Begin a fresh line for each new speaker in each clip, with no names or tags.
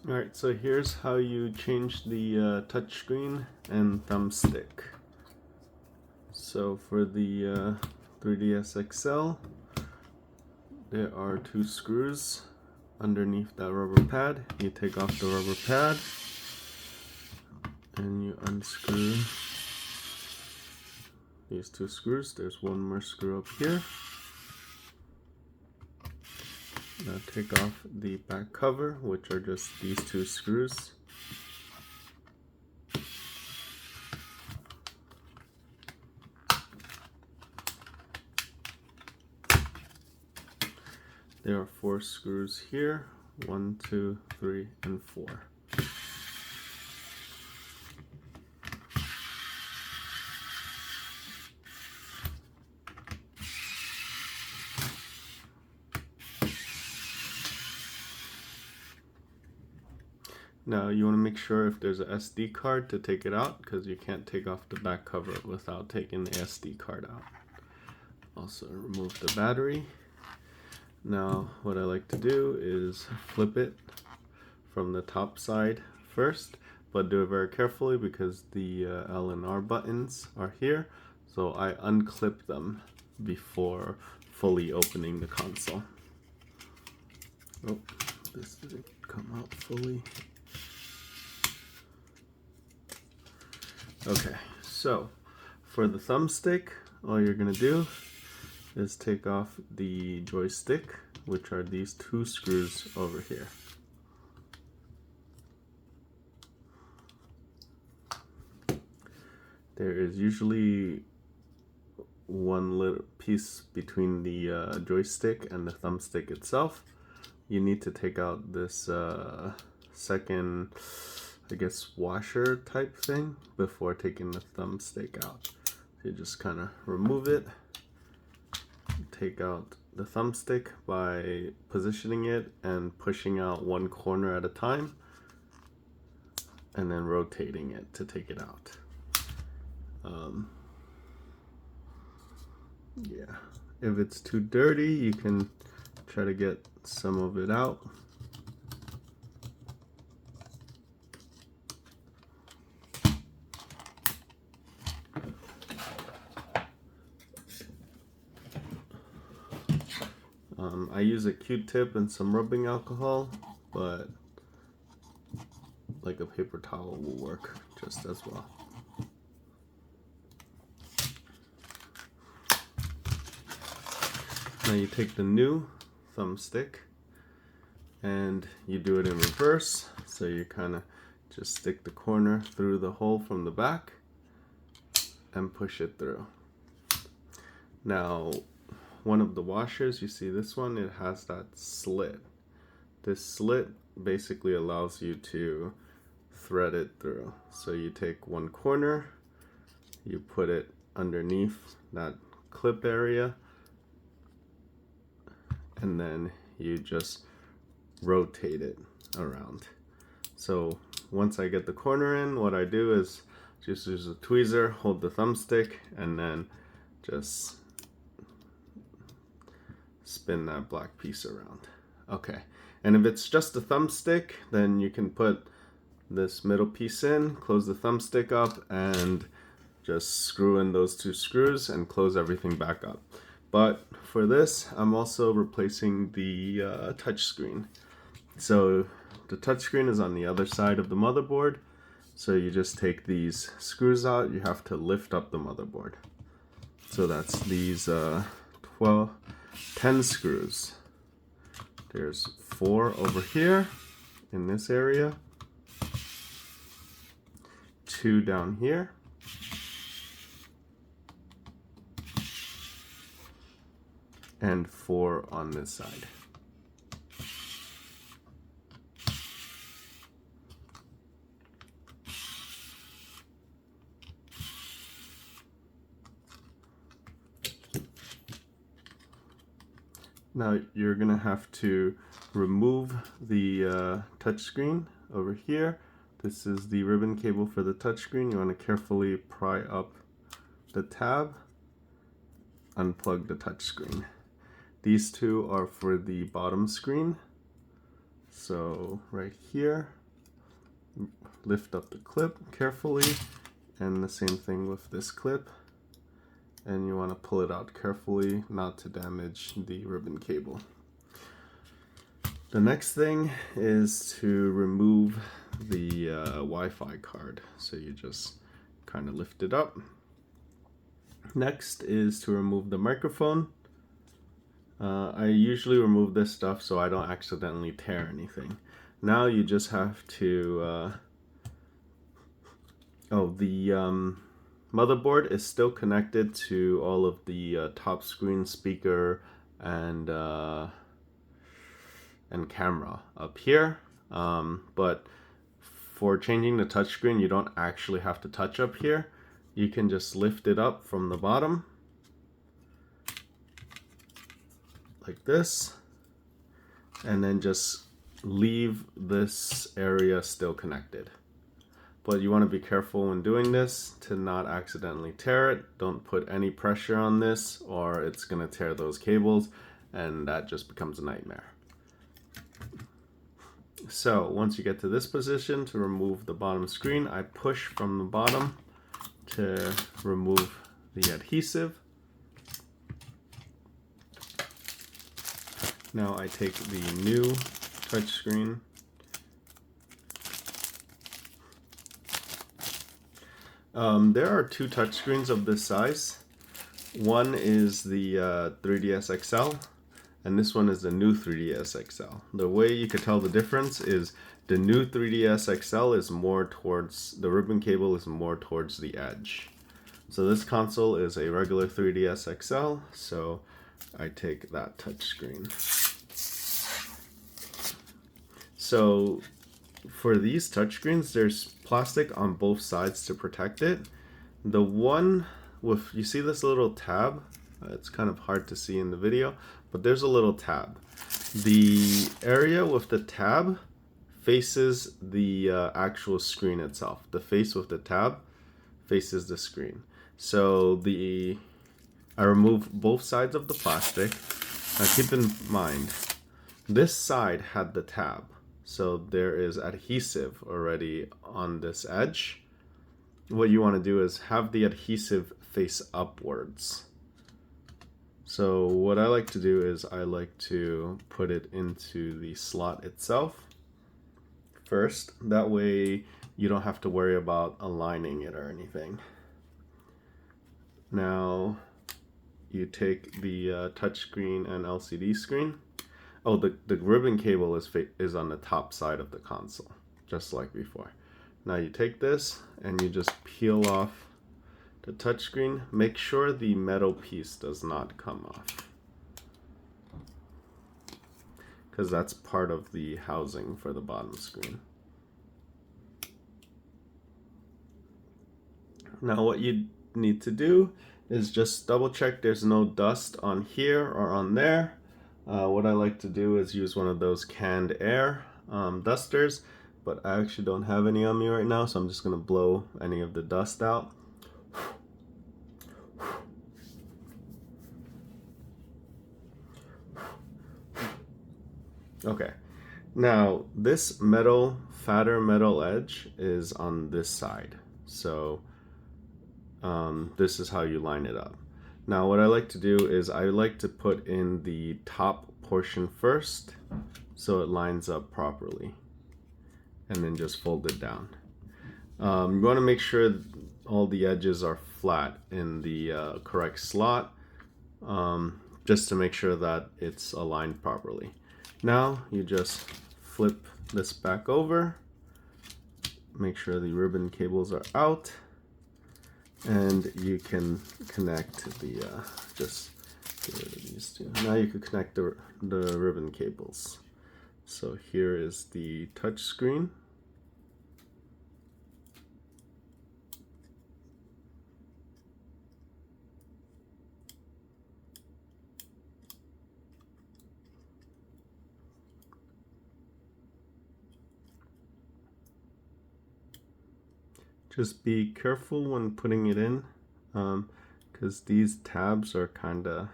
Alright, so here's how you change the touchscreen and thumbstick. So for the 3DS XL, there are two screws underneath that rubber pad. You take off the rubber pad and you unscrew these two screws. There's one more screw up here. Now take off the back cover, which are just these two screws. There are 4 screws here. 1, 2, 3, and 4. Now you want to make sure if there's a SD card to take it out, because you can't take off the back cover without taking the SD card out. Also remove the battery. Now what I like to do is flip it from the top side first, but do it very carefully because the L and R buttons are here, so I unclip them before fully opening the console. Oh, this didn't come out fully. Okay, so for the thumbstick, all you're gonna do is take off the joystick, which are these 2 screws over here. There is usually one little piece between the joystick and the thumbstick itself. You need to take out this second, I guess, washer type thing before taking the thumbstick out. So you just kind of remove it. Take out the thumbstick by positioning it and pushing out one corner at a time, and then rotating it to take it out. Yeah, if it's too dirty, you can try to get some of it out. I use a Q-tip and some rubbing alcohol, but like a paper towel will work just as well. Now you take the new thumbstick and you do it in reverse, so you kind of just stick the corner through the hole from the back and push it through. Now one of the washers, you see this one, it has that slit. This slit basically allows you to thread it through. So you take one corner, you put it underneath that clip area, and then you just rotate it around. So once I get the corner in, what I do is just use a tweezer, hold the thumbstick, and then just spin that black piece around. Okay, and if it's just a thumbstick, then you can put this middle piece in, close the thumbstick up, and just screw in those 2 screws and close everything back up. But for this, I'm also replacing the touchscreen. So the touchscreen is on the other side of the motherboard, so you just take these screws out. You have to lift up the motherboard. So that's these 10 screws. There's 4 over here in this area, 2 down here, and 4 on this side. Now you're gonna have to remove the touchscreen over here. This is the ribbon cable for the touchscreen. You want to carefully pry up the tab, unplug the touchscreen. These 2 are for the bottom screen. So right here, lift up the clip carefully, and the same thing with this clip. And you want to pull it out carefully not to damage the ribbon cable. The next thing is to remove the Wi-Fi card. So you just kind of lift it up. Next is to remove the microphone. I usually remove this stuff so I don't accidentally tear anything. Now you just have to, the motherboard is still connected to all of the top screen, speaker, and camera up here. But for changing the touchscreen, you don't actually have to touch up here. You can just lift it up from the bottom like this, and then just leave this area still connected. But you want to be careful when doing this to not accidentally tear it. Don't put any pressure on this or it's going to tear those cables, and that just becomes a nightmare. So once you get to this position, to remove the bottom screen, I push from the bottom to remove the adhesive. Now I take the new touchscreen, there are two touchscreens of this size. One is the 3DS XL, and this one is the new 3DS XL. The way you could tell the difference is the new 3DS XL is more towards, the ribbon cable is more towards the edge. So this console is a regular 3DS XL, so I take that touchscreen. So for these touchscreens, there's plastic on both sides to protect it. The one with, you see this little tab? It's kind of hard to see in the video, but there's a little tab. The area with the tab faces the actual screen itself. The face with the tab faces the screen. So I remove both sides of the plastic. Now keep in mind, this side had the tab. So there is adhesive already on this edge. What you want to do is have the adhesive face upwards. So what I like to do is I like to put it into the slot itself first. That way you don't have to worry about aligning it or anything. Now you take the touchscreen and LCD screen. Oh, the ribbon cable is on the top side of the console, just like before. Now you take this and you just peel off the touchscreen. Make sure the metal piece does not come off, because that's part of the housing for the bottom screen. Now what you need to do is just double check there's no dust on here or on there. What I like to do is use one of those canned air dusters, but I actually don't have any on me right now, so I'm just going to blow any of the dust out. Okay, now this fatter metal edge is on this side, so this is how you line it up. Now what I like to do is I like to put in the top portion first so it lines up properly, and then just fold it down. You want to make sure all the edges are flat in the correct slot, just to make sure that it's aligned properly. Now you just flip this back over, make sure the ribbon cables are out, and you can connect the, just get rid of these two. Now you can connect the ribbon cables. So here is the touch screen. Just be careful when putting it in, because these tabs are kind of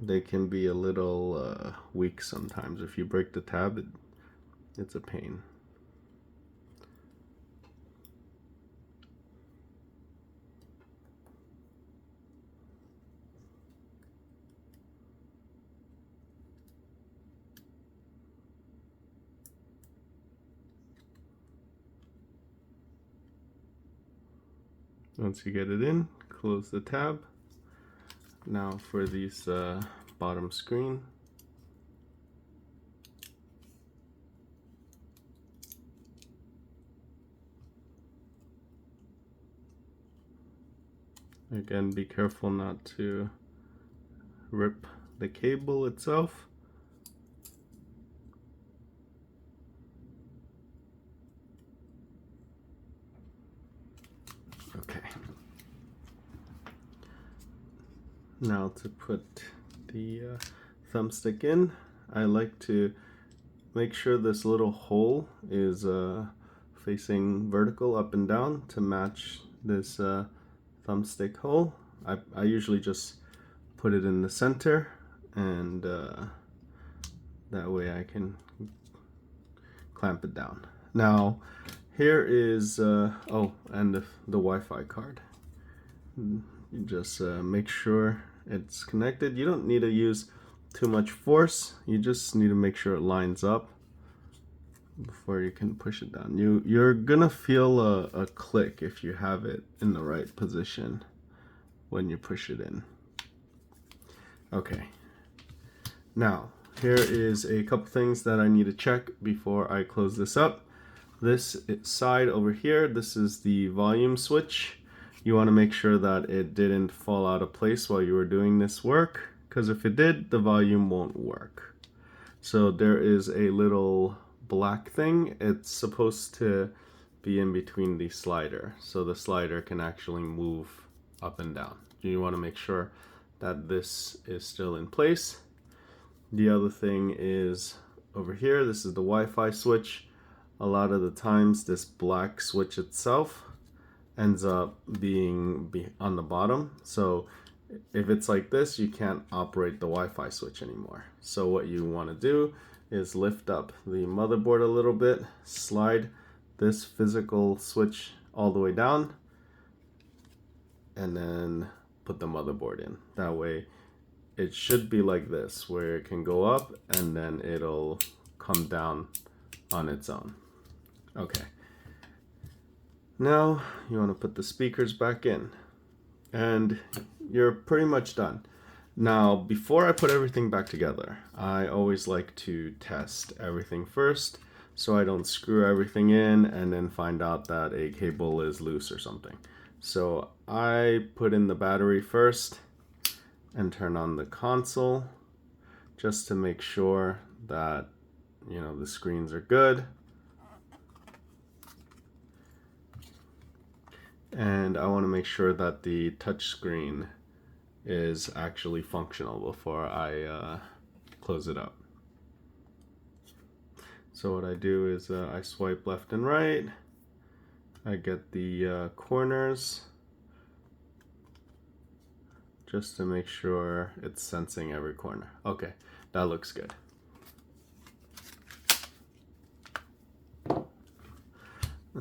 they can be a little weak sometimes. If you break the tab, it's a pain. Once you get it in, close the tab. Now for these bottom screen, again, be careful not to rip the cable itself. Okay. Now to put the thumbstick in, I like to make sure this little hole is facing vertical up and down to match this thumbstick hole. I usually just put it in the center, and that way I can clamp it down. Now here is oh, and the Wi-Fi card. You just make sure it's connected. You don't need to use too much force. You just need to make sure it lines up before you can push it down. You're gonna feel a click if you have it in the right position when you push it in. Okay, now here is a couple things that I need to check before I close this up. This side over here, this is the volume switch. You want to make sure that it didn't fall out of place while you were doing this work, because if it did, the volume won't work. So there is a little black thing. It's supposed to be in between the slider, so the slider can actually move up and down. You want to make sure that this is still in place. The other thing is over here, this is the Wi-Fi switch. A lot of the times this black switch itself ends up being on the bottom. So if it's like this, you can't operate the Wi-Fi switch anymore. So what you want to do is lift up the motherboard a little bit, slide this physical switch all the way down, and then put the motherboard in. That way it should be like this, where it can go up and then it'll come down on its own. Okay. Now you want to put the speakers back in, and you're pretty much done. Now, before I put everything back together, I always like to test everything first, so I don't screw everything in and then find out that a cable is loose or something. So I put in the battery first and turn on the console just to make sure that, you know, the screens are good. And I want to make sure that the touch screen is actually functional before I close it up. So what I do is I swipe left and right. I get the corners just to make sure it's sensing every corner. Okay, that looks good.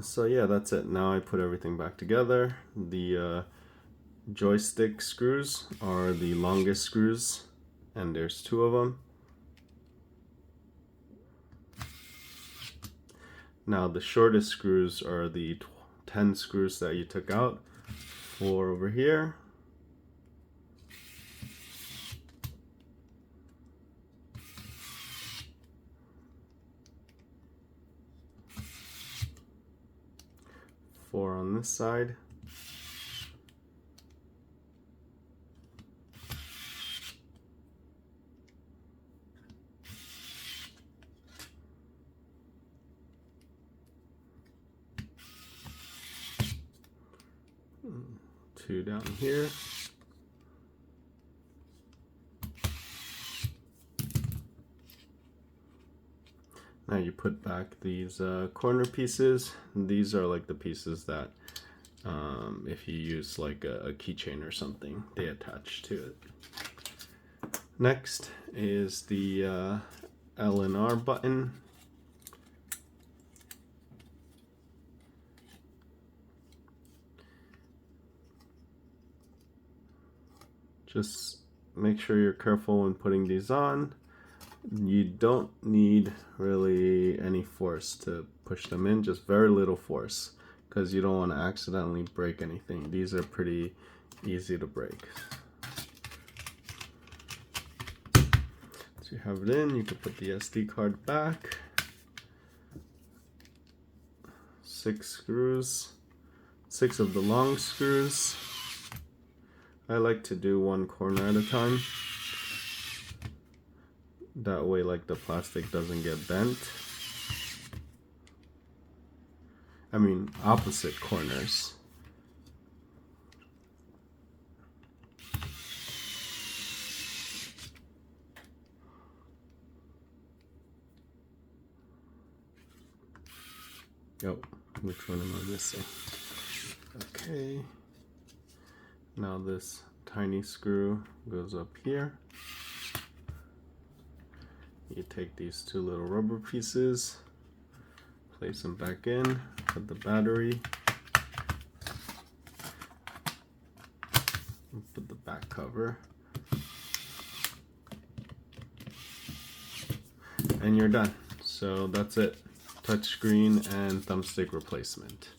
So yeah, that's it. Now I put everything back together. The joystick screws are the longest screws, and there's 2 of them. Now the shortest screws are the 10 screws that you took out. 4 over here. Four on this side. Two down here. Now you put back these corner pieces. These are like the pieces that if you use like a keychain or something, they attach to it. Next is the L and R button. Just make sure you're careful when putting these on. You don't need really any force to push them in, just very little force, because you don't want to accidentally break anything. These are pretty easy to break. So you have it in, you can put the SD card back. 6 screws, 6 of the long screws. I like to do one corner at a time. That way, like, the plastic doesn't get bent. I mean, opposite corners. Oh, which one am I missing? Okay. Now this tiny screw goes up here. You take these 2 little rubber pieces, place them back in, put the battery, and put the back cover, and you're done. So that's it. Touchscreen and thumbstick replacement.